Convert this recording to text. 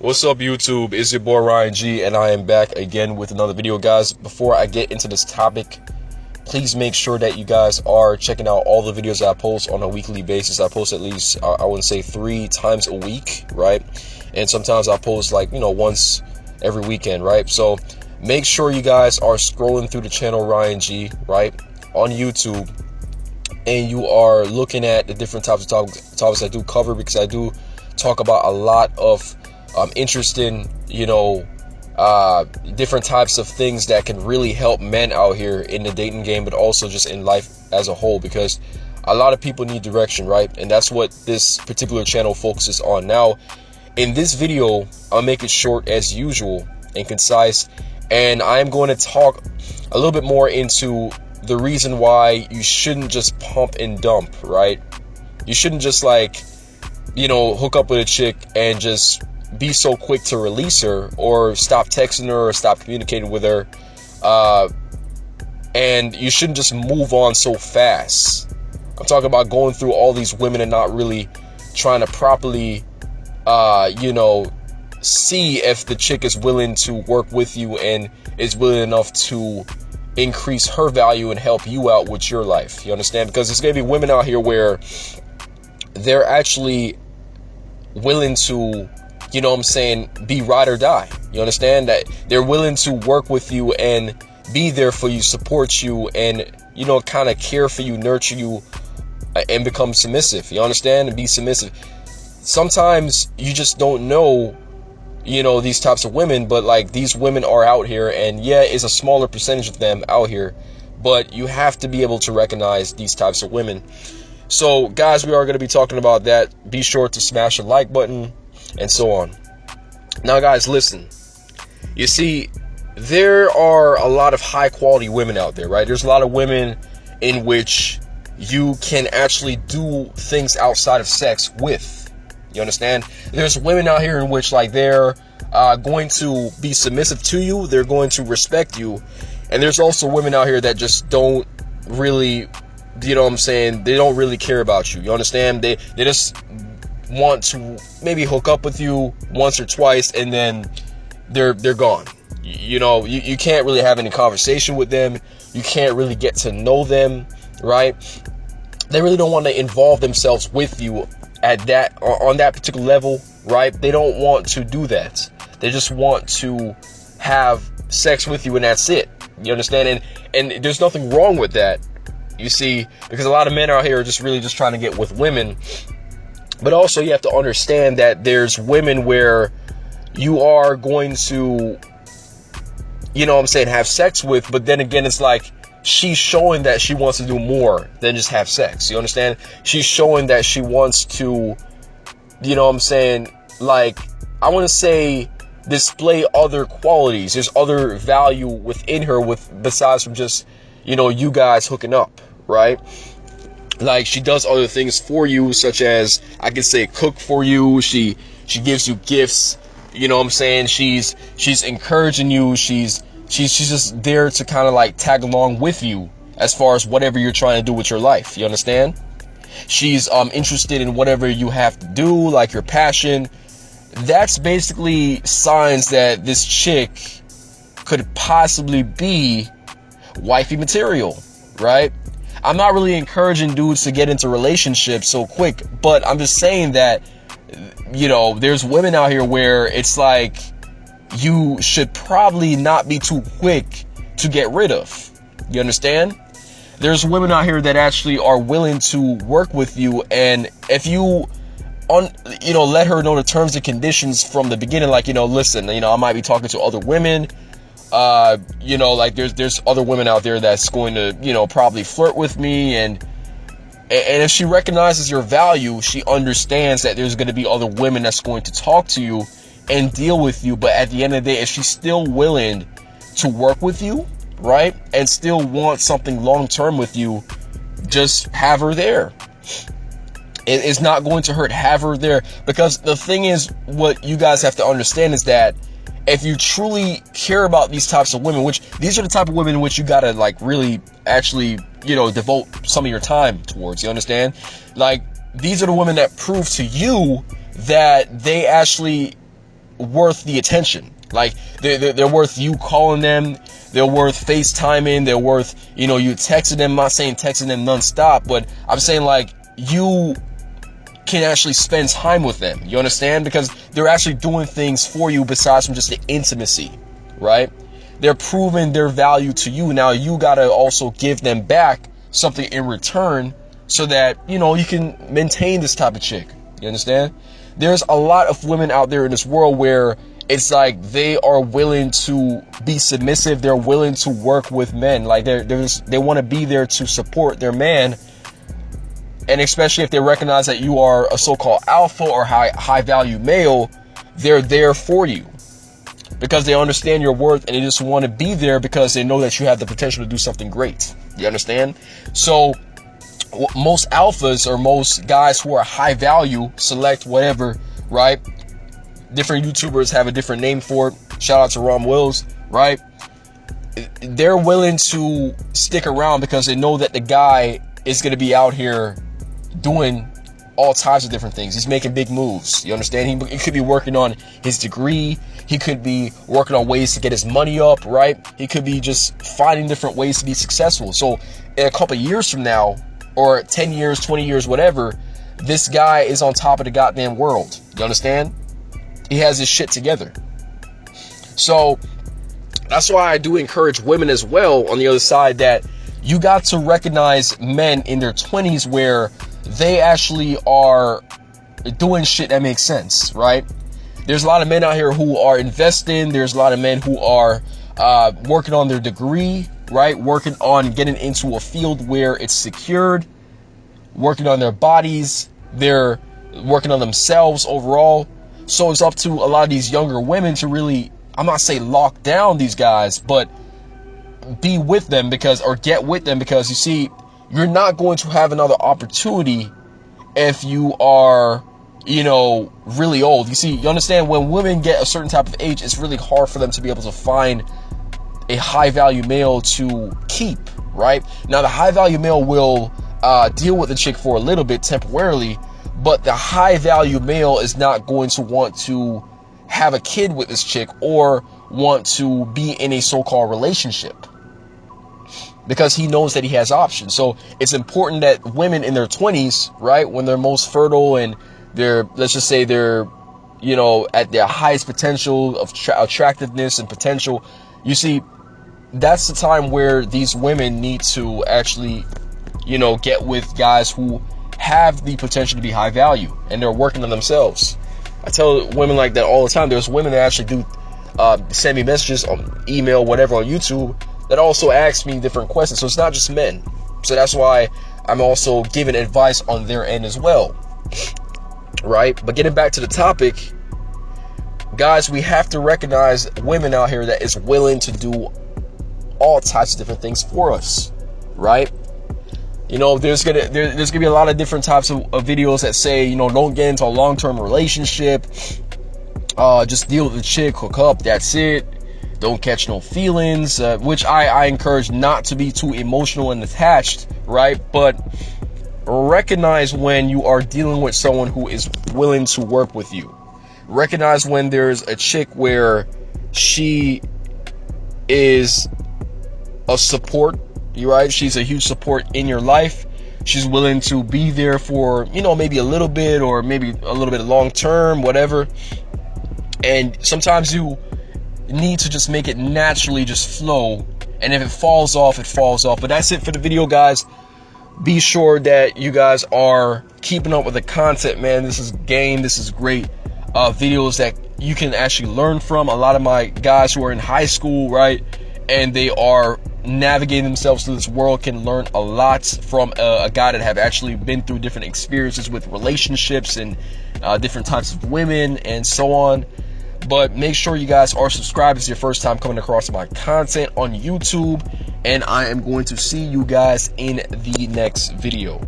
What's up, YouTube? It's your boy Ryan G, and I am back again with another video, guys. Before I get into this topic, please make sure that you guys are checking out all the videos I post on a weekly basis. I post at least, I wouldn't say 3 times a week, right? And sometimes I post once every weekend, right? So make sure you guys are scrolling through the channel Ryan G, right, on YouTube, and you are looking at the different topics I do cover, because I do talk about a lot of interesting, different types of things that can really help men out here in the dating game, but also just in life as a whole, because a lot of people need direction, right? And that's what this particular channel focuses on. Now, in this video, I'll make it short as usual and concise, and I'm going to talk a little bit more into the reason why you shouldn't just pump and dump, right? You shouldn't just hook up with a chick and just be so quick to release her, or stop texting her, or stop communicating with her, and you shouldn't just move on so fast. I'm talking about going through all these women and not really trying to properly see if the chick is willing to work with you and is willing enough to increase her value and help you out with your life. You understand? Because there's going to be women out here where they're actually willing to, be ride or die. You understand? That they're willing to work with you and be there for you, support you, and, kind of care for you, nurture you, and become submissive. You understand? And be submissive. Sometimes you just don't know, these types of women, but these women are out here, and yeah, it's a smaller percentage of them out here, but you have to be able to recognize these types of women. So, guys, we are going to be talking about that. Be sure to smash the like button and so on. Now, guys, listen. You see, there are a lot of high-quality women out there, right? There's a lot of women in which you can actually do things outside of sex with. You understand? There's women out here in which, they're going to be submissive to you. They're going to respect you. And there's also women out here that just don't really, they don't really care about you. You understand? They just want to maybe hook up with you once or twice, and then they're gone. You can't really have any conversation with them. You can't really get to know them, right? They really don't want to involve themselves with you on that particular level, right? They don't want to do that. They just want to have sex with you, and that's it. You understand? And there's nothing wrong with that, you see, because a lot of men out here are just really just trying to get with women. But also, you have to understand that there's women where you are going to, have sex with, but then again, it's she's showing that she wants to do more than just have sex. You understand? She's showing that she wants to, I want to say, display other qualities. There's other value within her besides from just, you guys hooking up, right? She does other things for you, such as, I could say, cook for you. She gives you gifts. She's encouraging you. She's just there to kind of tag along with you as far as whatever you're trying to do with your life. You understand? She's interested in whatever you have to do, your passion. That's basically signs that this chick could possibly be wifey material, right? I'm not really encouraging dudes to get into relationships so quick, but I'm just saying that, there's women out here where it's you should probably not be too quick to get rid of. You understand? There's women out here that actually are willing to work with you, and if you let her know the terms and conditions from the beginning, listen, I might be talking to other women. There's other women out there that's going to, probably flirt with me, and if she recognizes your value, she understands that there's going to be other women that's going to talk to you and deal with you. But at the end of the day, if she's still willing to work with you, right, and still want something long-term with you, just have her there. It's not going to hurt. Have her there, because the thing is, what you guys have to understand is that if you truly care about these types of women, which these are the type of women in which you gotta really actually, devote some of your time towards, you understand? These are the women that prove to you that they actually worth the attention. Like, they're worth you calling them. They're worth FaceTiming. They're worth, you texting them. I'm not saying texting them nonstop, but I'm saying, like, you can actually spend time with them. You understand? Because they're actually doing things for you besides from just the intimacy, right? They're proving their value to you. Now you got to also give them back something in return so that, you can maintain this type of chick. You understand? There's a lot of women out there in this world where it's like they are willing to be submissive. They're willing to work with men. Like they want to be there to support their man. And especially if they recognize that you are a so-called alpha or high value male, they're there for you because they understand your worth and they just want to be there because they know that you have the potential to do something great. You understand? So most alphas or most guys who are high value, select whatever, right? Different YouTubers have a different name for it. Shout out to Ron Wills, right? They're willing to stick around because they know that the guy is going to be out here doing all types of different things. He's making big moves. You understand? He could be working on his degree. He could be working on ways to get his money up, right? He could be just finding different ways to be successful. So in a couple of years from now, or 10 years, 20 years, whatever, this guy is on top of the goddamn world. You understand? He has his shit together. So that's why I do encourage women as well on the other side that you got to recognize men in their 20s where they actually are doing shit that makes sense, right? There's a lot of men out here who are investing. There's a lot of men who are working on their degree, right? Working on getting into a field where it's secured, working on their bodies. They're working on themselves overall. So it's up to a lot of these younger women to really, I'm not saying lock down these guys, but be with them or get with them because you see, you're not going to have another opportunity if you are, really old. You see, you understand when women get a certain type of age, it's really hard for them to be able to find a high value male to keep, right? Now, the high value male will deal with the chick for a little bit temporarily, but the high value male is not going to want to have a kid with this chick or want to be in a so-called relationship because he knows that he has options. So it's important that women in their 20s, right, when they're most fertile and they're, let's just say they're, at their highest potential of attractiveness and potential, you see, that's the time where these women need to actually, get with guys who have the potential to be high value and they're working on themselves. I tell women like that all the time. There's women that actually do send me messages on email, whatever, on YouTube that also ask me different questions. So it's not just men. So that's why I'm also giving advice on their end as well. Right? But getting back to the topic, guys, we have to recognize women out here that is willing to do all types of different things for us. Right? There's gonna be a lot of different types of videos that say, don't get into a long-term relationship. Just deal with the chick, hook up, that's it. Don't catch no feelings, which I encourage not to be too emotional and attached, right? But recognize when you are dealing with someone who is willing to work with you. Recognize when there's a chick where she is a support, right? She's a huge support in your life. She's willing to be there for, maybe a little bit or maybe a little bit long term, whatever. And sometimes you need to just make it naturally just flow. And if it falls off, it falls off. But that's it for the video, guys. Be sure that you guys are keeping up with the content, man. This is game. This is great videos that you can actually learn from. A lot of my guys who are in high school, right, and they are navigating themselves through this world can learn a lot from a guy that have actually been through different experiences with relationships and different types of women and so on. But make sure you guys are subscribed. It's your first time coming across my content on YouTube, and I am going to see you guys in the next video.